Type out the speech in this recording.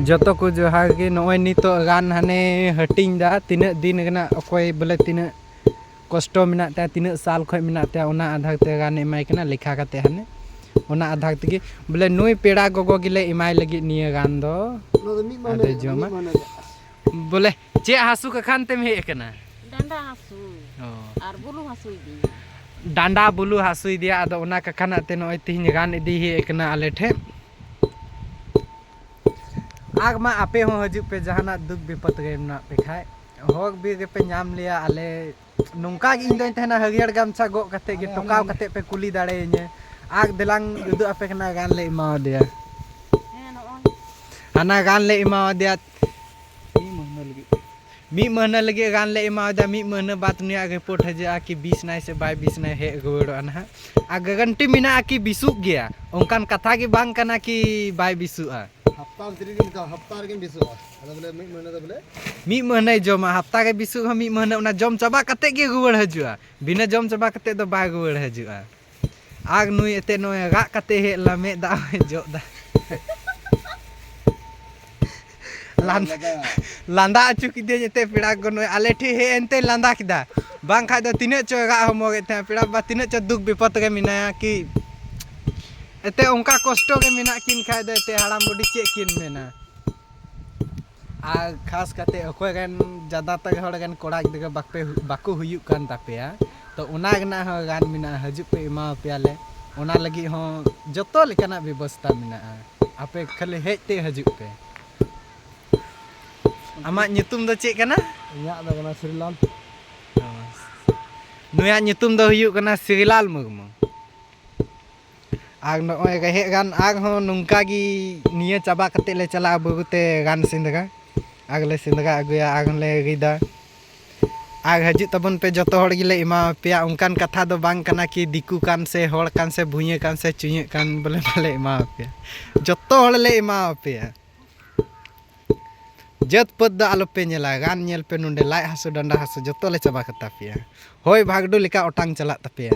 joto ko johar ge noy nito gan hane hating da tinak din kena okoi bole tinak kosto menak ta tinak sal khoi menak ta ona adhak te gan emai kena lekha kate hane ona adhak tegi bole nui peda gogo gile emai lagi niya gan do ade joma bole che hasu ka khan tem he kena danda hasu ar bulu hasu idi danda bulu hasu idi ado ona ka khan ate noy tihny gan idi he kena ale the आग मा आपे हो हजु पे जहाना दुख विपत गे ना पे खाय होग बी गे पे नाम लिया आले नुंका गे इन तहना हगियर गामछा गो कते गे टोकाव कते पे कुली दाड़े ने आग दिलांग उदु आपे कना गान ले इमा दिया हना गान ले इमा दिया मी महीना लगे गान ले इमा दिया मी महीना बात निया गे पोट हजे आ कि 20 नाय से 22 नाय हे गोड़ अनहा आ गगंटी मिना आ कि बिसुक गया ओंकान कथा गे बांग कना कि बाय बिसुआ मी महीना जमा हफ्ता के बिसु मी महीना उना जम चबा कते गे गुवड़ हजुआ बिना जम चबा कते दो बा गुवड़ हजुआ आग नुई एते नो गा कते हे लमे दा जो दा लांदा अचु किदे जते पिड़ा गो नो आले ठी हे एनते लांदा किदा बांग खा दो तिने चो गा हमो गे थे पिड़ा बा तिने चो दुख विपत गे मिना कि एते उनका कष्टो के मिना किन खाय दे ते हाड़ा मुडी चे किन मेना आ खास कते अकोय गन ज्यादा तक हड़ गन कोड़ा के बाको हुयु कान तापेया तो उना गना ह गान मिना हजु पे मा पेले उना लगी हो जतो लेकना व्यवस्था मिना आपे खाली हेते हजु पे आमा nyutum do चे kana nya da kana Srilal नुया nyutum do हुयु kana Srilal मगमो आग नय गे हे गान आग हो नुंका गी निया चाबा कते ले चला बगुते गान सिंदगा आगले सिंदगा अगुया आगले गिदा आग हजु तबन पे जतो हड़ गिले इमा पेया उनकान कथा दो बांग कना कि दिकु कान से हड़ कान से भुइये कान से चुइये कान बोले माले इमा पेया जतो हड़ ले इमा पेया जत पद द आलो पे नेला गान नेल पे नुंडे लाय हासु डंडा हासु जतो ले चाबा कता पेया होय भागडु लेका ओटांग चला तपेया